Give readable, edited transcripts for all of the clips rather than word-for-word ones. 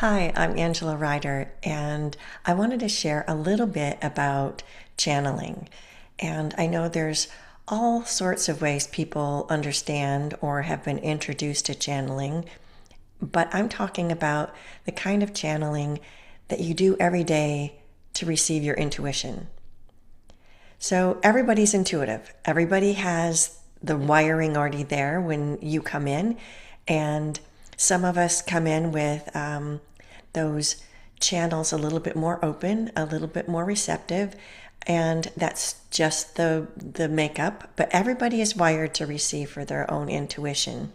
Hi, I'm Angela Ryder, and I wanted to share a little bit about channeling. And I know there's all sorts of ways people understand or have been introduced to channeling, but I'm talking about the kind of channeling that you do every day to receive your intuition. So everybody's intuitive. Everybody has the wiring already there when you come in, and some of us come in with those channels a little bit more open, a little bit more receptive, and that's just the makeup. But everybody is wired to receive for their own intuition.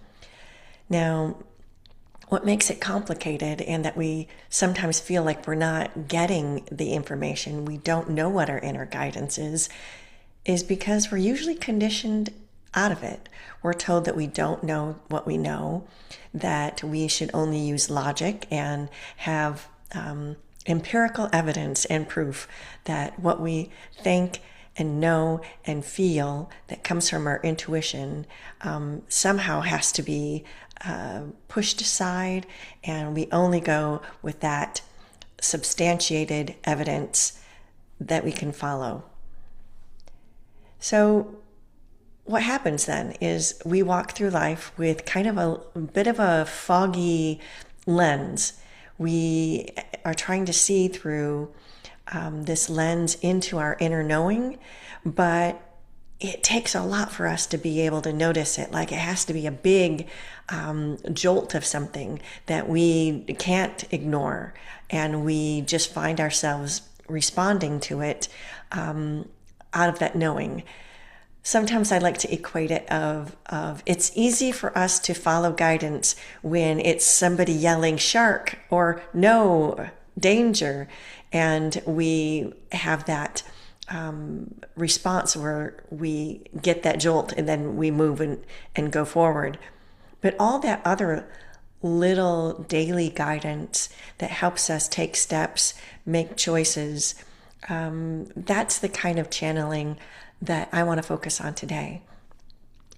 Now, what makes it complicated and that we sometimes feel like we're not getting the information, we don't know what our inner guidance is because we're usually conditioned out of it. We're told that we don't know what we know, that we should only use logic and have empirical evidence and proof that what we think and know and feel that comes from our intuition somehow has to be pushed aside, and we only go with that substantiated evidence that we can follow. So what happens then is we walk through life with kind of a bit of a foggy lens. We are trying to see through this lens into our inner knowing, but it takes a lot for us to be able to notice it. Like it has to be a big jolt of something that we can't ignore, and we just find ourselves responding to it out of that knowing. Sometimes I like to equate it of it's easy for us to follow guidance when it's somebody yelling shark or no, danger, and we have that response where we get that jolt and then we move and go forward. But all that other little daily guidance that helps us take steps, make choices, that's the kind of channeling that I want to focus on today,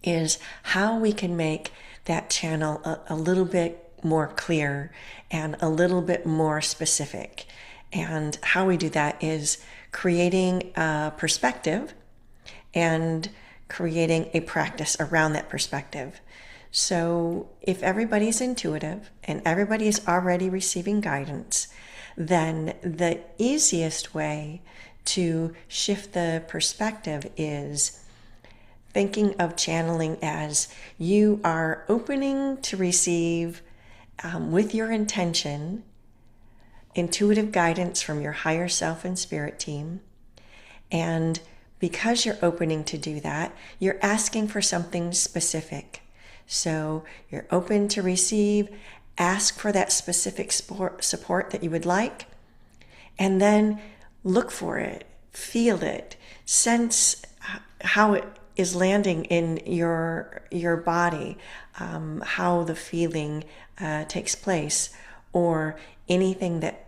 is how we can make that channel a little bit more clear and a little bit more specific. And how we do that is creating a perspective and creating a practice around that perspective. So if everybody's intuitive and everybody's already receiving guidance, then the easiest way to shift the perspective is thinking of channeling as you are opening to receive, with your intention, intuitive guidance from your higher self and spirit team. And because you're opening to do that, you're asking for something specific. So you're open to receive, ask for that specific support that you would like, and then look for it, feel it, sense how it is landing in your body, how the feeling takes place, or anything that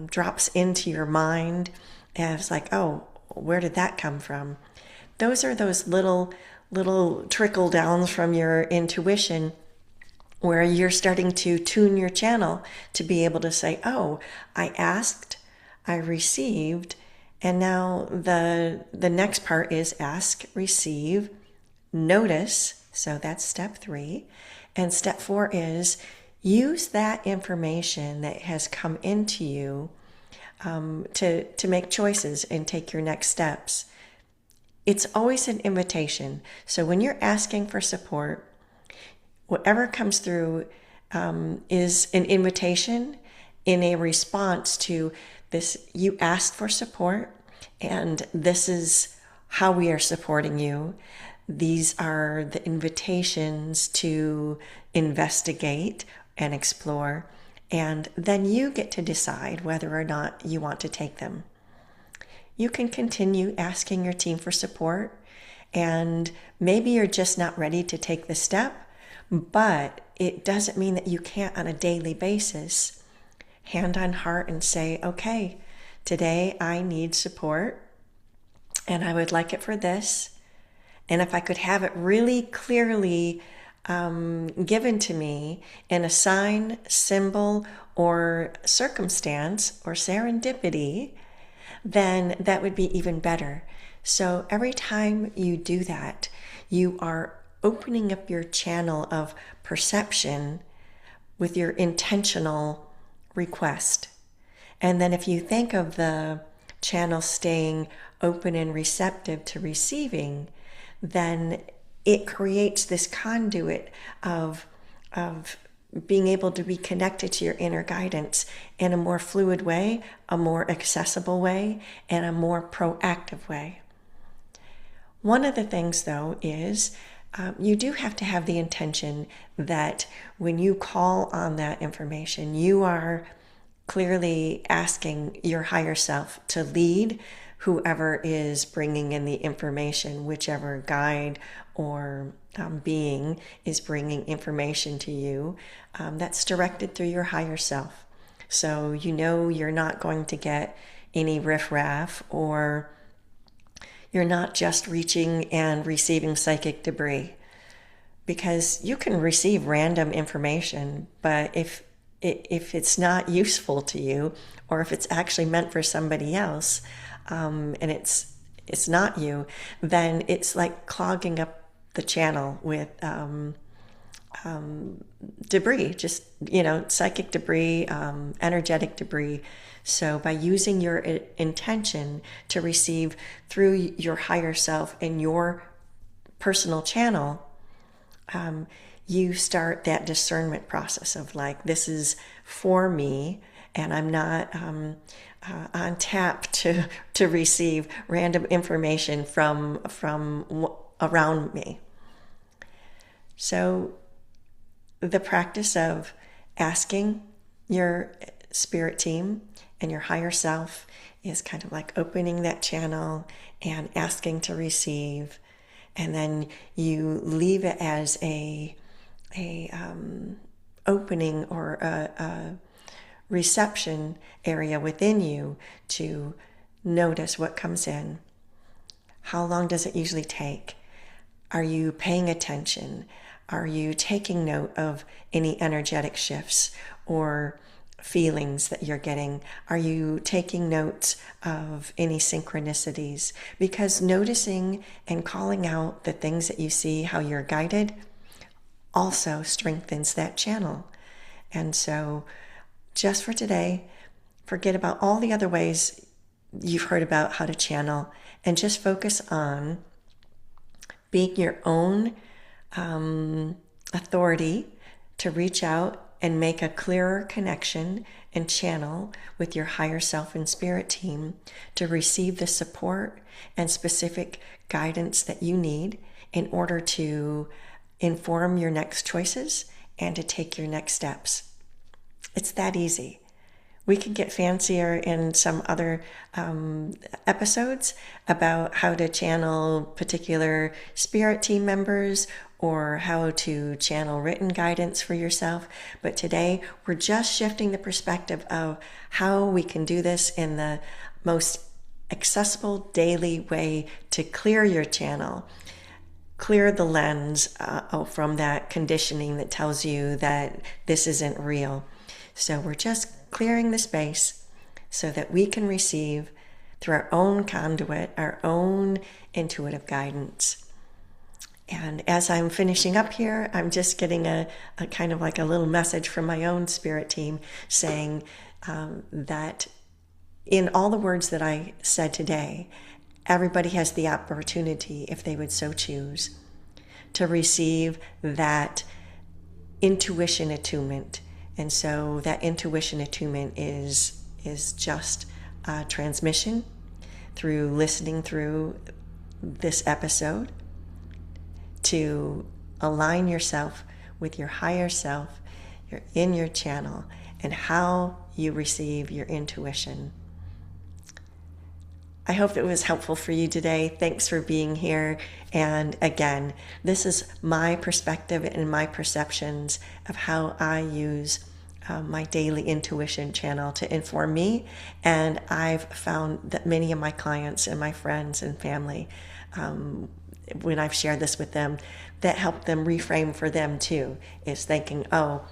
drops into your mind and it's like, oh, where did that come from? Those are those little trickle downs from your intuition where you're starting to tune your channel to be able to say, oh, I asked, I received, and now the next part is ask, receive, notice. So that's step 3. And step 4 is use that information that has come into you to make choices and take your next steps. It's always an invitation. So when you're asking for support, whatever comes through is an invitation in a response to this. You asked for support, and this is how we are supporting you. These are the invitations to investigate and explore, and then you get to decide whether or not you want to take them. You can continue asking your team for support, and maybe you're just not ready to take the step, but it doesn't mean that you can't on a daily basis hand on heart and say, okay, today I need support and I would like it for this. And if I could have it really clearly given to me in a sign, symbol, or circumstance or serendipity, then that would be even better. So every time you do that, you are opening up your channel of perception with your intentional request. And then if you think of the channel staying open and receptive to receiving, then it creates this conduit of being able to be connected to your inner guidance in a more fluid way, a more accessible way, and a more proactive way. One of the things, though, is you do have to have the intention that when you call on that information, you are clearly asking your higher self to lead whoever is bringing in the information, whichever guide or being is bringing information to you, that's directed through your higher self. So you know you're not going to get any riffraff, or you're not just reaching and receiving psychic debris, because you can receive random information, but if it's not useful to you, or if it's actually meant for somebody else, and it's not you, then it's like clogging up the channel with debris, just, psychic debris, energetic debris. So by using your intention to receive through your higher self and your personal channel, you start that discernment process of like, this is for me, and I'm not on tap to receive random information from around me. So the practice of asking your spirit team and your higher self is kind of like opening that channel and asking to receive, and then you leave it as a opening or a reception area within you to notice what comes in. How long does it usually take? Are you paying attention? Are you taking note of any energetic shifts or feelings that you're getting? Are you taking notes of any synchronicities? Because noticing and calling out the things that you see, how you're guided, also strengthens that channel. And so just for today, forget about all the other ways you've heard about how to channel, and just focus on being your own authority to reach out and make a clearer connection and channel with your higher self and spirit team to receive the support and specific guidance that you need in order to inform your next choices and to take your next steps. It's that easy. We can get fancier in some other episodes about how to channel particular spirit team members or how to channel written guidance for yourself. But today, we're just shifting the perspective of how we can do this in the most accessible daily way to clear your channel, clear the lens from that conditioning that tells you that this isn't real. So we're just clearing the space so that we can receive through our own conduit, our own intuitive guidance. And as I'm finishing up here, I'm just getting a kind of like a little message from my own spirit team saying that in all the words that I said today, everybody has the opportunity, if they would so choose, to receive that intuition attunement. And so that intuition attunement is just a transmission through listening through this episode to align yourself with your higher self, you're in your channel, and how you receive your intuition. I hope it was helpful for you today. Thanks for being here. And again, this is my perspective and my perceptions of how I use my daily intuition channel to inform me. And I've found that many of my clients and my friends and family when I've shared this with them, that helped them reframe for them too, is thinking, oh,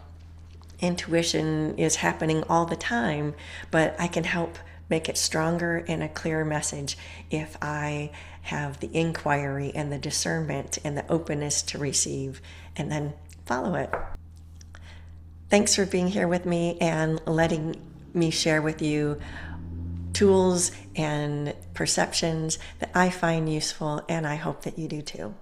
intuition is happening all the time, but I can help make it stronger and a clearer message if I have the inquiry and the discernment and the openness to receive and then follow it. Thanks for being here with me and letting me share with you tools and perceptions that I find useful, and I hope that you do too.